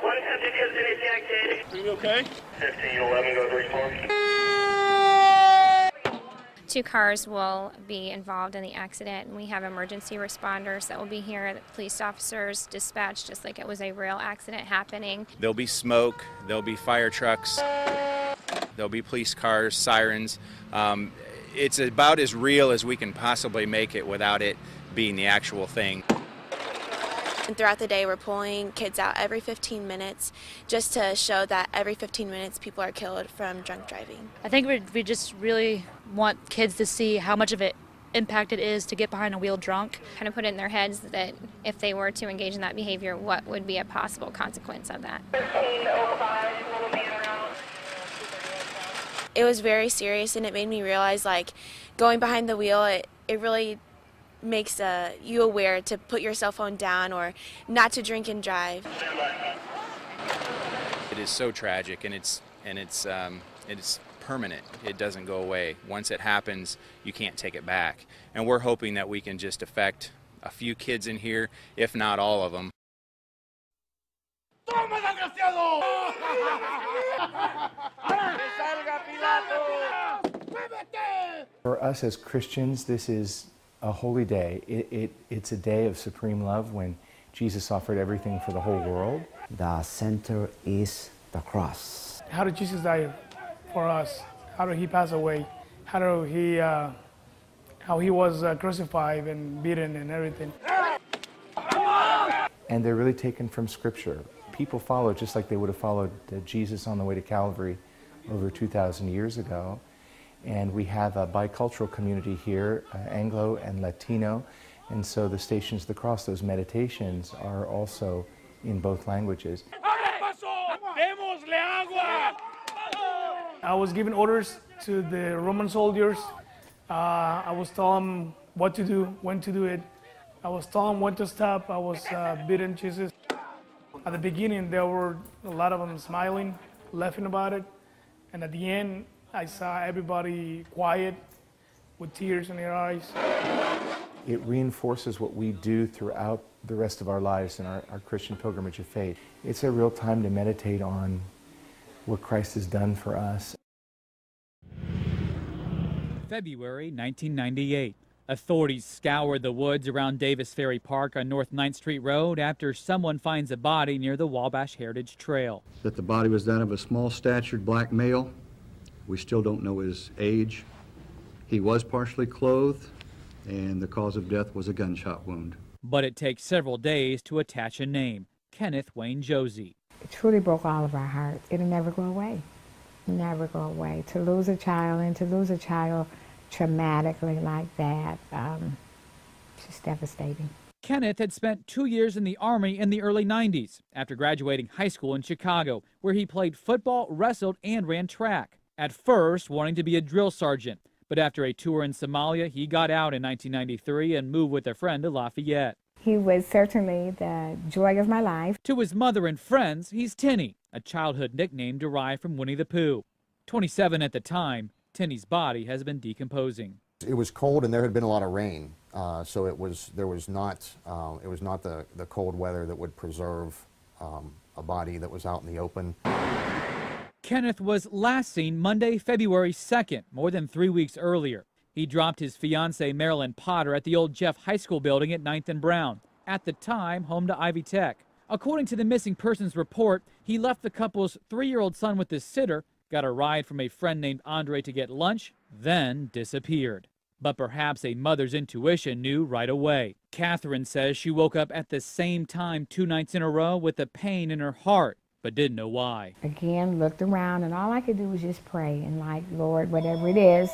One subject has been ejected. Are you okay? 1511, go to response. 2 cars will be involved in the accident, and we have emergency responders that will be here, police officers dispatched just like it was a real accident happening. There'll be smoke, there'll be fire trucks, there'll be police cars, sirens. It's about as real as we can possibly make it without it being the actual thing. And throughout the day, we're pulling kids out every 15 minutes just to show that every 15 minutes people are killed from drunk driving. I think we just really want kids to see how much of an impact it is to get behind a wheel drunk. Kind of put it in their heads that if they were to engage in that behavior, what would be a possible consequence of that. 1505, It was very serious, and it made me realize, like, going behind the wheel, it really makes you aware to put your cell phone down or not to drink and drive. It is so tragic, and it's permanent. It doesn't go away. Once it happens, you can't take it back. And we're hoping that we can just affect a few kids in here, if not all of them. For us as Christians, this is a holy day. It's a day of supreme love when Jesus offered everything for the whole world. The center is the cross. How did Jesus die for us? How did he pass away? How he was crucified and beaten and everything. And they're really taken from Scripture. People follow just like they would have followed Jesus on the way to Calvary over 2,000 years ago. And we have a bicultural community here, Anglo and Latino, and so the Stations of the Cross, those meditations, are also in both languages. I was giving orders to the Roman soldiers. I was telling them what to do, when to do it. I was telling them when to stop. I was beating Jesus. At the beginning, there were a lot of them smiling, laughing about it. And at the end, I saw everybody quiet with tears in their eyes. It reinforces what we do throughout the rest of our lives in our Christian pilgrimage of faith. It's a real time to meditate on what Christ has done for us. February 1998. Authorities scoured the woods around Davis Ferry Park on North 9th Street Road after someone finds a body near the Wabash Heritage Trail. That the body was that of a small-statured black male. We still don't know his age. He was partially clothed, and the cause of death was a gunshot wound. But it takes several days to attach a name, Kenneth Wayne Josie. It truly broke all of our hearts. It'll never go away. Never go away. To lose a child, and to lose a child traumatically like that, it's just devastating. Kenneth had spent 2 years in the Army in the early 90s after graduating high school in Chicago, where he played football, wrestled, and ran track. At first, wanting to be a drill sergeant, but after a tour in Somalia, he got out in 1993 and moved with a friend to Lafayette. He was certainly the joy of my life. To his mother and friends, he's Tinny, a childhood nickname derived from Winnie the Pooh. 27 at the time, Tinny's body has been decomposing. It was cold and there had been a lot of rain, so it was not the cold weather that would preserve a body that was out in the open. Kenneth was last seen Monday, February 2nd, more than 3 weeks earlier. He dropped his fiancée, Marilyn Potter, at the old Jeff High School building at 9th and Brown, at the time home to Ivy Tech. According to the missing persons report, he left the couple's 3-year-old son with his sitter, got a ride from a friend named Andre to get lunch, then disappeared. But perhaps a mother's intuition knew right away. Catherine says she woke up at the same time 2 nights in a row with a pain in her heart, but didn't know why. Again, looked around, and all I could do was just pray and, like, Lord, whatever it is,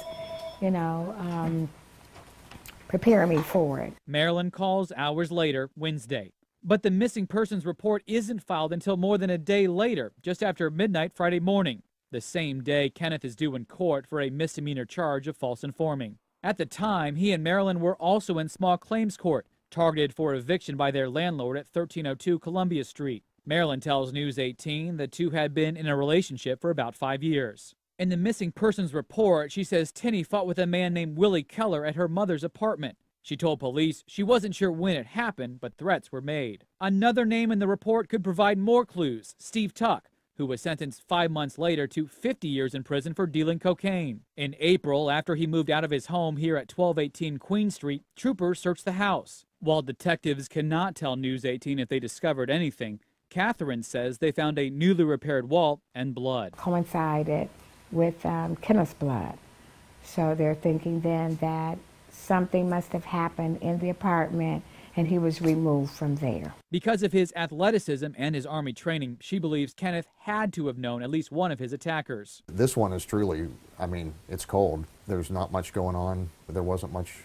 prepare me for it. Marilyn calls hours later, Wednesday. But the missing persons report isn't filed until more than a day later, just after midnight Friday morning, the same day Kenneth is due in court for a misdemeanor charge of false informing. At the time, he and Marilyn were also in small claims court, targeted for eviction by their landlord at 1302 Columbia Street. Marilyn tells News 18 the two had been in a relationship for about 5 years. In the missing persons report, she says Tinny fought with a man named Willie Keller at her mother's apartment. She told police she wasn't sure when it happened, but threats were made. Another name in the report could provide more clues: Steve Tuck, who was sentenced 5 months later to 50 years in prison for dealing cocaine. In April, after he moved out of his home here at 1218 Queen Street, troopers searched the house. While detectives cannot tell News 18 if they discovered anything, Catherine says they found a newly repaired wall and blood. Coincided with Kenneth's blood. So they're thinking then that something must have happened in the apartment and he was removed from there. Because of his athleticism and his Army training, she believes Kenneth had to have known at least one of his attackers. This one is truly, I mean, it's cold. There's not much going on. There wasn't much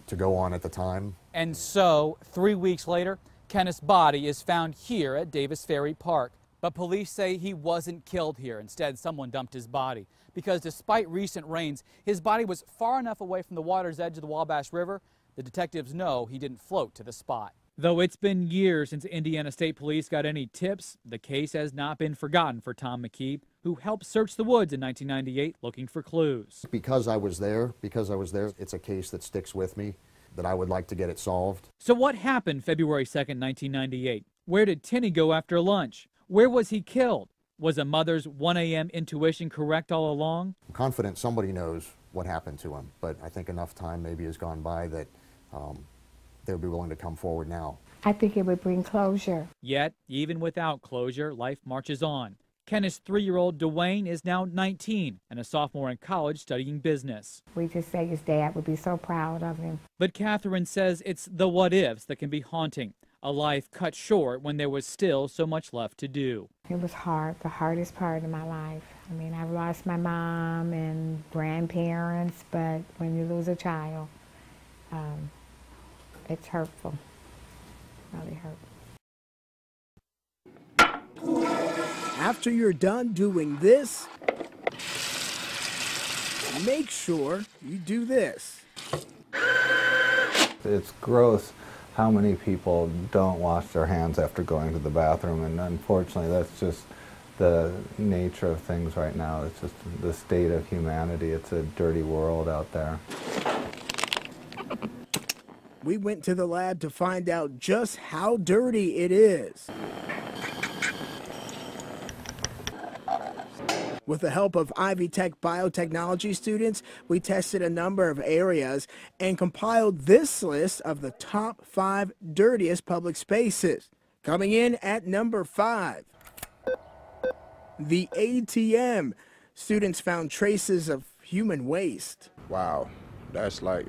to go on at the time. And so, 3 weeks later, Kenneth's body is found here at Davis Ferry Park. But police say he wasn't killed here. Instead, someone dumped his body. Because despite recent rains, his body was far enough away from the water's edge of the Wabash River. The detectives know he didn't float to the spot. Though it's been years since Indiana State Police got any tips, the case has not been forgotten for Tom McKee, who helped search the woods in 1998 looking for clues. Because I was there, it's a case that sticks with me, that I would like to get it solved. So what happened February 2nd, 1998? Where did Tinney go after lunch? Where was he killed? Was a mother's 1 a.m. intuition correct all along? I'm confident somebody knows what happened to him, but I think enough time maybe has gone by that they would be willing to come forward now. I think it would bring closure. Yet, even without closure, life marches on. Kenneth's 3-year-old Dwayne is now 19 and a sophomore in college studying business. We just say his dad would be so proud of him. But Catherine says it's the what-ifs that can be haunting. A life cut short when there was still so much left to do. It was hard, the hardest part of my life. I mean, I've lost my mom and grandparents, but when you lose a child, it's hurtful, really hurtful. After you're done doing this, make sure you do this. It's gross how many people don't wash their hands after going to the bathroom, and unfortunately that's just the nature of things right now. It's just the state of humanity. It's a dirty world out there. We went to the lab to find out just how dirty it is. With the help of Ivy Tech biotechnology students, we tested a number of areas and compiled this list of the top 5 dirtiest public spaces. Coming in at number 5, the ATM. Students found traces of human waste. Wow, that's like,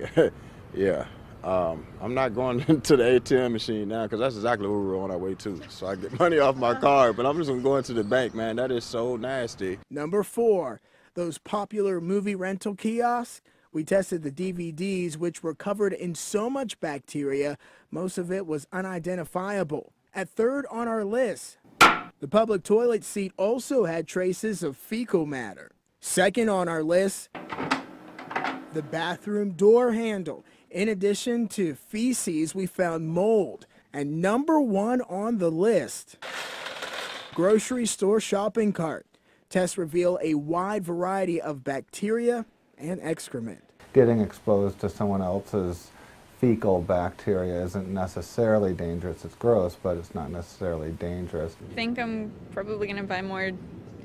yeah. I'm not going to the ATM machine now because that's exactly where we're on our way to. So I get money off my card, but I'm just going to go into the bank, man. That is so nasty. Number 4, those popular movie rental kiosks. We tested the DVDs, which were covered in so much bacteria, most of it was unidentifiable. At 3rd on our list, the public toilet seat also had traces of fecal matter. 2nd on our list, the bathroom door handle. In addition to feces, we found mold. And number 1 on the list, grocery store shopping cart. Tests reveal a wide variety of bacteria and excrement. Getting exposed to someone else's fecal bacteria isn't necessarily dangerous. It's gross, but it's not necessarily dangerous. I think I'm probably going to buy more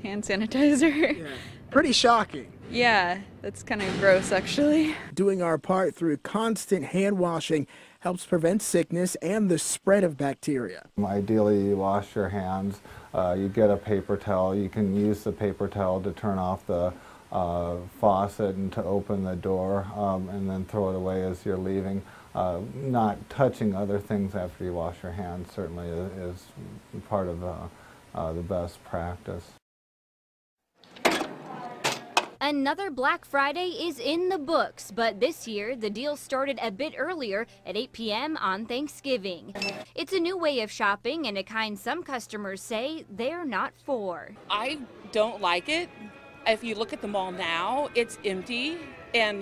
hand sanitizer. Yeah. Pretty shocking. Yeah, that's kind of gross, actually. Doing our part through constant hand washing helps prevent sickness and the spread of bacteria. Ideally, you wash your hands. You get a paper towel. You can use the paper towel to turn off the faucet and to open the door, and then throw it away as you're leaving. Not touching other things after you wash your hands certainly is part of the best practice. Another Black Friday is in the books, but this year the deal started a bit earlier at 8 p.m. on Thanksgiving. It's a new way of shopping and a kind some customers say they're not for. I don't like it. If you look at the mall now, it's empty. And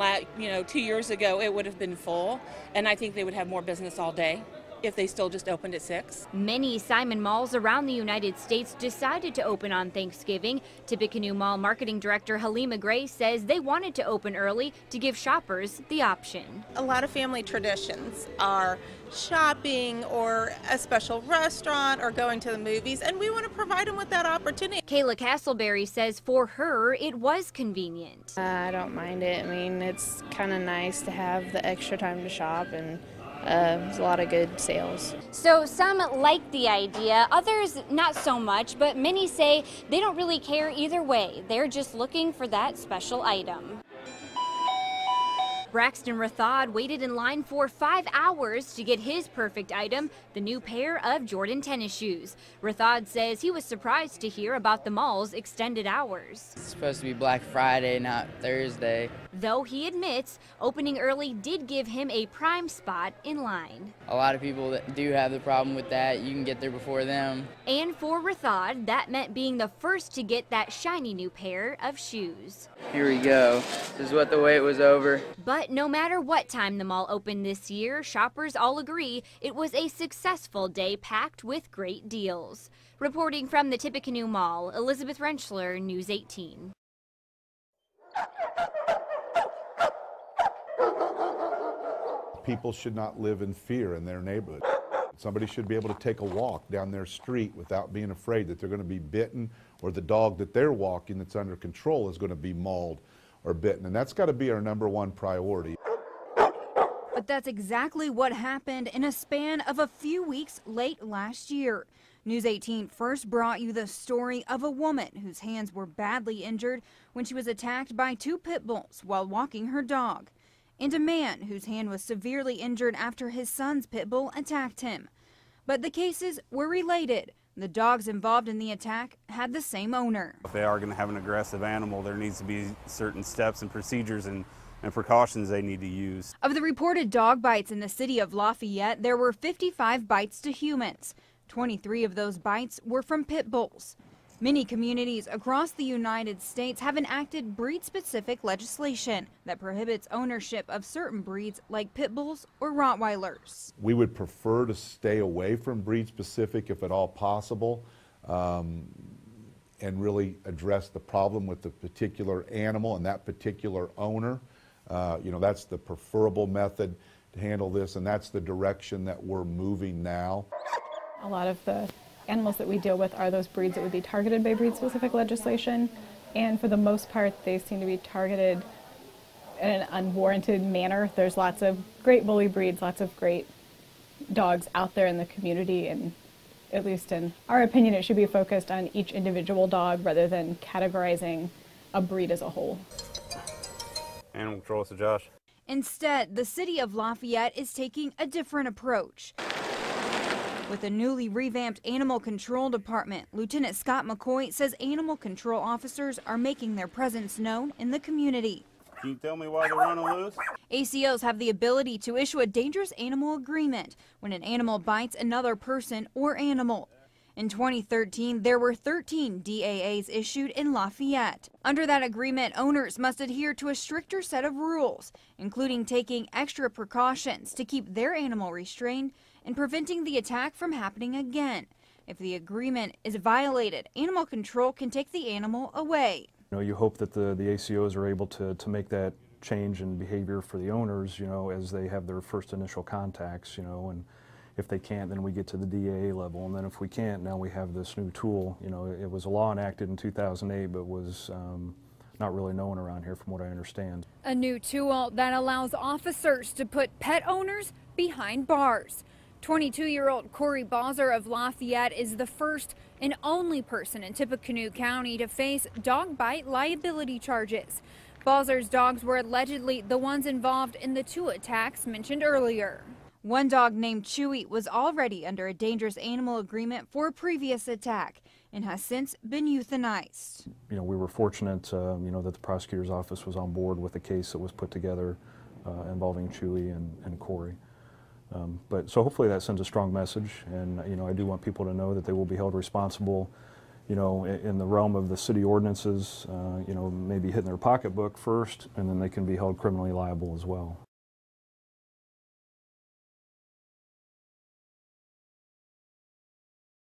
2 years ago, it would have been full. And I think they would have more business all day. if they still just opened at 6. Many Simon malls around the United States decided to open on Thanksgiving. Tippecanoe Mall Marketing Director Halima Gray says they wanted to open early to give shoppers the option. A lot of family traditions are shopping or a special restaurant or going to the movies, and we want to provide them with that opportunity. Kayla Castleberry says for her it was convenient. I don't mind it. I mean, it's kind of nice to have the extra time to shop, and there's a lot of good sales. So some like the idea, others not so much, but many say they don't really care either way. They're just looking for that special item. Braxton Rathod waited in line for 5 hours to get his perfect item, the new pair of Jordan tennis shoes. Rathod says he was surprised to hear about the mall's extended hours. It's supposed to be Black Friday, not Thursday. Though he admits opening early did give him a prime spot in line. A lot of people that do have the problem with that. You can get there before them. And for Rathod, that meant being the first to get that shiny new pair of shoes. Here we go. This is what the wait was over. But no matter what time the mall opened this year, shoppers all agree it was a successful day packed with great deals. Reporting from the Tippecanoe Mall, Elizabeth Rentschler, News 18. People should not live in fear in their neighborhood. Somebody should be able to take a walk down their street without being afraid that they're going to be bitten, or the dog that they're walking that's under control is going to be mauled or bitten. And that's got to be our #1 priority. But that's exactly what happened in a span of a few weeks late last year. News 18 first brought you the story of a woman whose hands were badly injured when she was attacked by 2 pit bulls while walking her dog, and a man whose hand was severely injured after his son's pit bull attacked him. But the cases were related. The dogs involved in the attack had the same owner. If they are going to have an aggressive animal, there needs to be certain steps and procedures and precautions they need to use. Of the reported dog bites in the city of Lafayette, there were 55 bites to humans. 23 of those bites were from pit bulls. Many communities across the United States have enacted breed-specific legislation that prohibits ownership of certain breeds like pit bulls or Rottweilers. We would prefer to stay away from breed-specific if at all possible, and really address the problem with the particular animal and that particular owner. You know, that's the preferable method to handle this, and that's the direction that we're moving now. A lot of the animals that we deal with are those breeds that would be targeted by breed-specific legislation, and for the most part they seem to be targeted in an unwarranted manner. There's lots of great bully breeds, lots of great dogs out there in the community, and at least in our opinion it should be focused on each individual dog rather than categorizing a breed as a whole. Animal control, so Josh. Instead, the city of Lafayette is taking a different approach. With a newly revamped animal control department, Lieutenant Scott McCoy says animal control officers are making their presence known in the community. Can you tell me why they're running loose? ACOs have the ability to issue a dangerous animal agreement when an animal bites another person or animal. In 2013, there were 13 DAAs issued in Lafayette. Under that agreement, owners must adhere to a stricter set of rules, including taking extra precautions to keep their animal restrained and preventing the attack from happening again. If the agreement is violated, animal control can take the animal away. You know, you hope that the ACOs are able to make that change in behavior for the owners, you know, as they have their first initial contacts, you know, and if they can't, then we get to the DAA level, and then if we can't, now we have this new tool. You know, it was a law enacted in 2008, but was not really known around here from what I understand. A new tool that allows officers to put pet owners behind bars. 22-year-old Corey Balzer of Lafayette is the first and only person in Tippecanoe County to face dog bite liability charges. Balzer's dogs were allegedly the ones involved in the 2 attacks mentioned earlier. One dog named Chewy was already under a dangerous animal agreement for a previous attack and has since been euthanized. You know, we were fortunate, you know, that the prosecutor's office was on board with the case that was put together involving Chewy and Corey. But so hopefully that sends a strong message, and you know, I do want people to know that they will be held responsible, you know, in the realm of the city ordinances, you know, maybe hitting their pocketbook first, and then they can be held criminally liable as well.